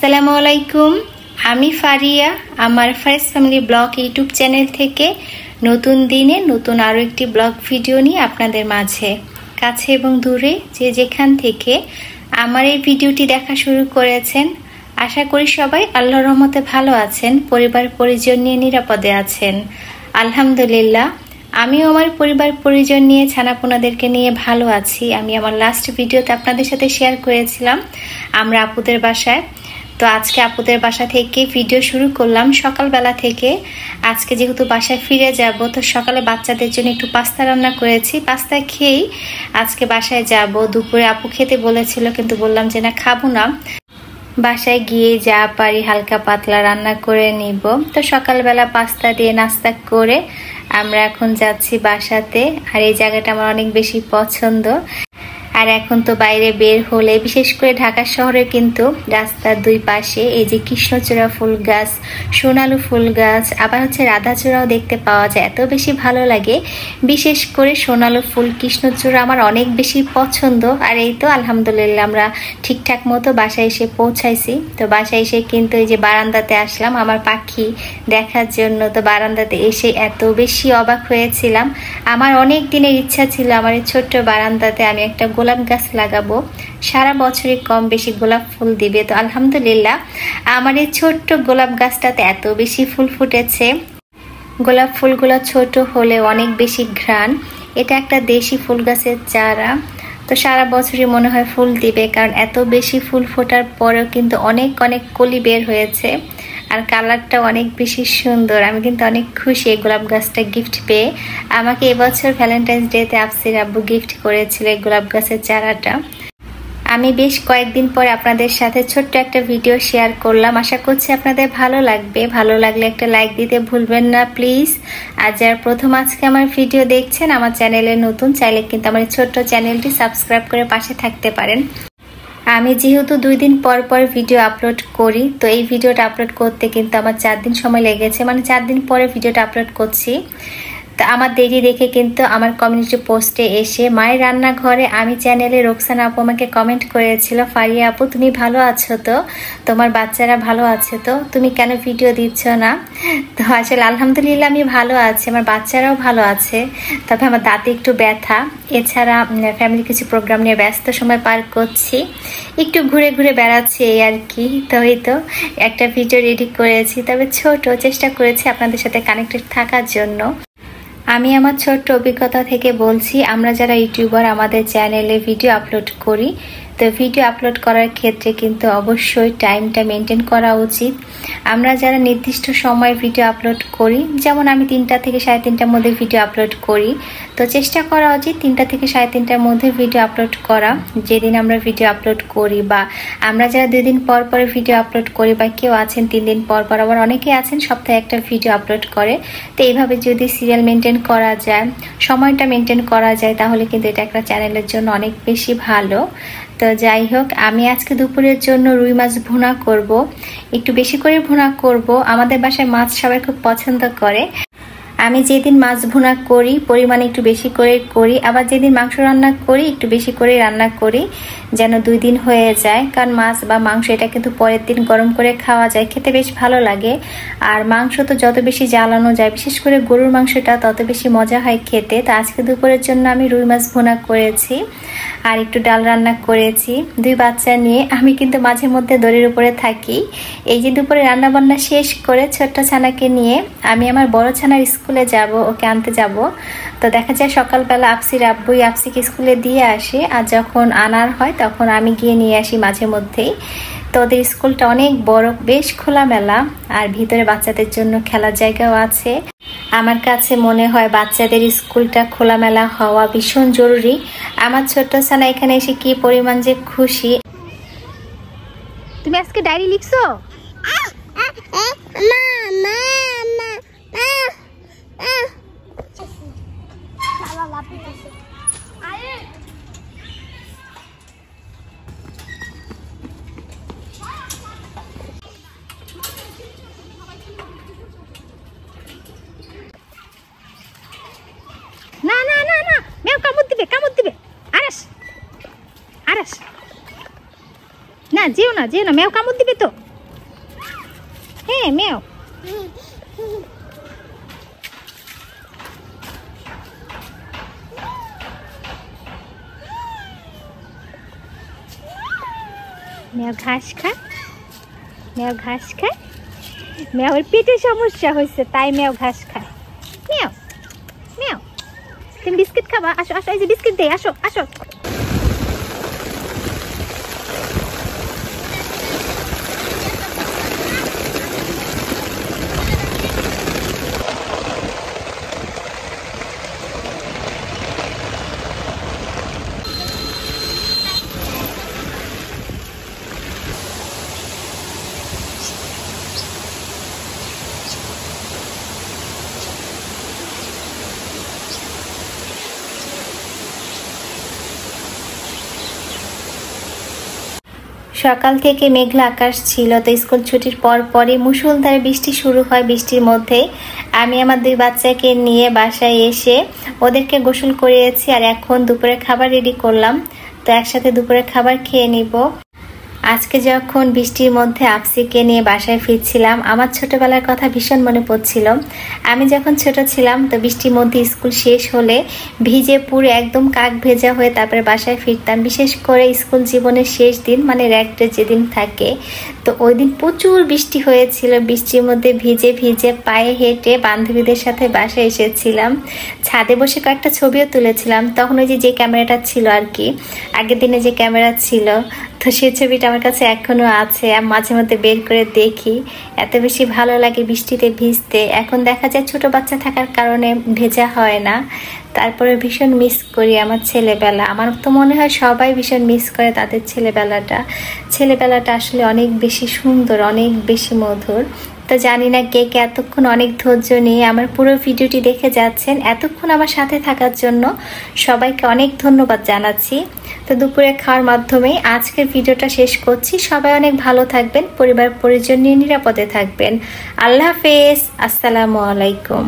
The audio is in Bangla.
আসসালামু আলাইকুম। আমি ফারিয়া, আমার Faris family blog YouTube channel থেকে নতুন দিনে নতুন আরও একটি ব্লগ ভিডিও নিয়ে আপনাদের মাঝে, কাছে এবং দূরে যে যেখান থেকে আমার এই ভিডিওটি দেখা শুরু করেছেন, আশা করি সবাই আল্লাহর রহমতে ভালো আছেন, পরিবার পরিজন নিয়ে নিরাপদে আছেন। আলহামদুলিল্লাহ, আমিও আমার পরিবার পরিজন নিয়ে ছানাপোনাদেরকে নিয়ে ভালো আছি। আমি আমার লাস্ট ভিডিওতে আপনাদের সাথে শেয়ার করেছিলাম আমরা আপুদের বাসায়। তো আজকে আপুদের বাসা থেকে ভিডিও শুরু করলাম সকালবেলা থেকে। আজকে যেহেতু বাসায় ফিরে যাব, তো সকালে বাচ্চাদের জন্য একটু পাস্তা রান্না করেছি। পাস্তা খেয়েই আজকে বাসায় যাব। দুপুরে আপু খেতে বলেছিল, কিন্তু বললাম যে না, খাবো না, বাসায় গিয়ে যা পারি হালকা পাতলা রান্না করে নিব। তো সকালবেলা পাস্তা দিয়ে নাস্তা করে আমরা এখন যাচ্ছি বাসাতে। আর এই জায়গাটা আমার অনেক বেশি পছন্দ। আর এখন তো বাইরে বের হলে, বিশেষ করে ঢাকা শহরে কিন্তু রাস্তার দুই পাশে এই যে কৃষ্ণচূড়া ফুল গাছ, সোনালু ফুল গাছ, আবার হচ্ছে রাধাচূড়াও দেখতে পাওয়া যায়। এত বেশি ভালো লাগে, বিশেষ করে সোনালু ফুল, কৃষ্ণচূড়া আমার অনেক বেশি পছন্দ। আর এই তো আলহামদুলিল্লাহ আমরা ঠিকঠাক মতো বাসায় এসে পৌঁছাইছি। তো বাসায় এসে কিন্তু এই যে বারান্দাতে আসলাম আমার পাখি দেখার জন্য। তো বারান্দাতে এসে এত বেশি অবাক হয়েছিলাম। আমার অনেক দিনের ইচ্ছা ছিল আমার এই ছোট্ট বারান্দাতে আমি একটা গোলাপ গাছ লাগাবো, সারা বছরই কম বেশি গোলাপ ফুল দিবে। তো আলহামদুলিল্লাহ আমার এই ছোট্ট গোলাপ গাছটাতে এত বেশি ফুল ফুটেছে। গোলাপ ফুলগুলো ছোট হলে অনেক বেশি ঘ্রাণ। এটা একটা দেশি ফুল গাছের চারা। তো সারা বছরই মনে হয় ফুল দিবে, কারণ এত বেশি ফুল ফোটার পরেও কিন্তু অনেক অনেক কলি বের হয়েছে। আর কালারটা অনেক বেশি সুন্দর। আমি কিন্তু অনেক খুশি এই গোলাপ গাছটা গিফট পেয়ে। আমাকে এবছর ভ্যালেন্টাইন্স ডেতে আফসির আব্বু গিফট করেছিল এই গোলাপ গাছের চারাটা। আমি বেশ কয়েকদিন পরে আপনাদের সাথে ছোট্ট একটা ভিডিও শেয়ার করলাম। আশা করছি আপনাদের ভালো লাগবে। ভালো লাগলে একটা লাইক দিতে ভুলবেন না প্লিজ। আর যারা প্রথম আজকে আমার ভিডিও দেখছেন, আমার চ্যানেলে নতুন, চাইলে কিন্তু আমার ছোট্ট চ্যানেলটি সাবস্ক্রাইব করে পাশে থাকতে পারেন। আমি যেহেতু 2 দিন পর পর ভিডিও আপলোড করি, তো এই ভিডিওটা আপলোড করতে কিন্তু আমার 4 দিন সময় লেগেছে। মানে 4 দিন পরে ভিডিওটা আপলোড করছি। তা আমার দেরি দেখে কিন্তু আমার কমিউনিটি পোস্টে এসে মায়ের রান্নাঘরে আমি চ্যানেলে রোকসানা আপু আমাকে কমেন্ট করেছিল, ফারিয়া আপু তুমি ভালো আছো তো, তোমার বাচ্চারা ভালো আছে তো, তুমি কেন ভিডিও দিচ্ছ না? তো আসলে আলহামদুলিল্লাহ আমি ভালো আছি, আমার বাচ্চারাও ভালো আছে। তবে আমার দাঁতে একটু ব্যথা। এছাড়া ফ্যামিলি কিছু প্রোগ্রাম নিয়ে ব্যস্ত সময় পার করছি, একটু ঘুরে ঘুরে বেড়াচ্ছি এই আর কি। তো এই তো একটা ভিডিও রেডি করেছি, তবে ছোট, চেষ্টা করেছি আপনাদের সাথে কানেক্টেড থাকার জন্য। আমি আমার ছোট্ট অভিজ্ঞতা থেকে বলছি, আমরা যারা ইউটিউবার আমাদের চ্যানেলে ভিডিও আপলোড করি, তো ভিডিও আপলোড করার ক্ষেত্রে কিন্তু অবশ্যই টাইমটা মেনটেন করা উচিত। আমরা যারা নির্দিষ্ট সময় ভিডিও আপলোড করি, যেমন আমি 3টা থেকে 3:30টার মধ্যে ভিডিও আপলোড করি, তো চেষ্টা করা উচিত 3টা থেকে 3:30টার মধ্যে ভিডিও আপলোড করা। যেদিন আমরা ভিডিও আপলোড করি, বা আমরা যারা 2 দিন পর পর ভিডিও আপলোড করি, বা কেউ আছেন 3 দিন পর পর, আবার অনেকে আছেন সপ্তাহে একটা ভিডিও আপলোড করে। তো এইভাবে যদি সিরিয়াল মেনটেন করা যায়, সময়টা মেনটেন করা যায়, তাহলে কিন্তু এটা একটা চ্যানেলের জন্য অনেক বেশি ভালো। তো যাই হোক, আমি আজকে দুপুরের জন্য রুই মাছ ভুনা করব, একটু বেশি করে ভুনা করব। আমাদের বাসায় মাছ সবাই খুব পছন্দ করে। আমি যেদিন মাছ ভুনা করি পরিমাণে একটু বেশি করে করি, আবার যেদিন মাংস রান্না করি একটু বেশি করে রান্না করি, যেন 2 দিন হয়ে যায়। কারণ মাছ বা মাংস এটা কিন্তু পরের দিন গরম করে খাওয়া যায়, খেতে বেশ ভালো লাগে। আর মাংস তো যত বেশি জ্বালানো যায়, বিশেষ করে গরুর মাংসটা তত বেশি মজা হয় খেতে। তো আজকে দুপুরের জন্য আমি রুই মাছ ভুনা করেছি, আর একটু ডাল রান্না করেছি। 2 বাচ্চা নিয়ে আমি কিন্তু মাঝে মধ্যে দড়ির উপরে থাকি। এই যে দুপুরে রান্না বান্না শেষ করে ছোট্ট ছানাকে নিয়ে আমি আমার বড় ছানার স্কুলে যাব, ওকে আনতে যাব। তো দেখা যায় সকালবেলা আফসির আব্বুই আফসিকে স্কুলে দিয়ে আসে, আর যখন আনার হয় তখন আমি গিয়ে নিয়ে আসি মাঝে মধ্যেই। তো ওদের স্কুলটা অনেক বড়, বেশ খোলামেলা, আর ভিতরে বাচ্চাদের জন্য খেলার জায়গাও আছে। আমার কাছে মনে হয় বাচ্চাদের স্কুলটা খোলামেলা হওয়া ভীষণ জরুরি। আমার ছোট্ট ছানা এখানে এসে কি পরিমাণ যে খুশি। তুমি আজকে ডায়েরি লিখছো? না না না না, মেও কামড় দিবে, কামড় দিবে। আরাস আরাস, না যেও না, মেও কামড় দিবে তো। হ্যাঁ মেও। মেও ঘাস খায়, মেও ঘাস খায়। মেয়ের পেটে সমস্যা হয়েছে তাই মেও ঘাস খায়। মেও মেও, তুমি বিস্কিট খাবা? আসো আসো, এই যে বিস্কিট দেই, আসো আসো। সকাল থেকে মেঘলা আকাশ ছিল, তো স্কুল ছুটির পরই মুষলধারে বৃষ্টি শুরু হয়। বৃষ্টির মধ্যে আমি আমার 2 বাচ্চাকে নিয়ে বাসায় এসে ওদেরকে গোসল করিয়েছি, আর এখন দুপুরে খাবার রেডি করলাম। তো একসাথে দুপুরে খাবার খেয়ে নিব। আজকে যখন বৃষ্টির মধ্যে আপসিকে নিয়ে বাসায় ফিরছিলাম, আমার ছোটবেলার কথা ভীষণ মনে পড়ছিল। আমি যখন ছোট ছিলাম, তো বৃষ্টির মধ্যে স্কুল শেষ হলে ভিজে পুরো একদম কাক ভেজা হয়ে তারপরে বাসায় ফিরতাম। বিশেষ করে স্কুল জীবনের শেষ দিন, মানে র্যাক ডে যেদিন থাকে, তো ওই দিন প্রচুর বৃষ্টি হয়েছিল। বৃষ্টির মধ্যে ভিজে ভিজে পায়ে হেঁটে বান্ধবীদের সাথে বাসায় এসেছিলাম। ছাদে বসে কয়েকটা ছবিও তুলেছিলাম। তখন ওই যে ক্যামেরাটা ছিল আর কি, আগের দিনে যে ক্যামেরা ছিল, তো সেই ছবিটা আমার কাছে এখনো আছে। আমি মাঝে মধ্যে বের করে দেখি, এত বেশি ভালো লাগে বৃষ্টিতে ভিজতে। এখন দেখা যায় ছোট বাচ্চা থাকার কারণে ভেজা হয় না, তারপরে ভীষণ মিস করি আমার ছেলেবেলা। আমার তো মনে হয় সবাই ভীষণ মিস করে তাদের ছেলেবেলাটা আসলে অনেক বেশি সুন্দর, অনেক বেশি মধুর। তো জানি না কে কে এতক্ষণ অনেক ধৈর্য নিয়ে আমার পুরো ভিডিওটি দেখে যাচ্ছেন। এতক্ষণ আমার সাথে থাকার জন্য সবাইকে অনেক ধন্যবাদ জানাচ্ছি। তো দুপুরে খাওয়ার মাধ্যমে আজকের ভিডিওটা শেষ করছি। সবাই অনেক ভালো থাকবেন, পরিবার পরিজন নিয়ে নিরাপদে থাকবেন। আল্লাহ হাফেজ, আসসালামু আলাইকুম।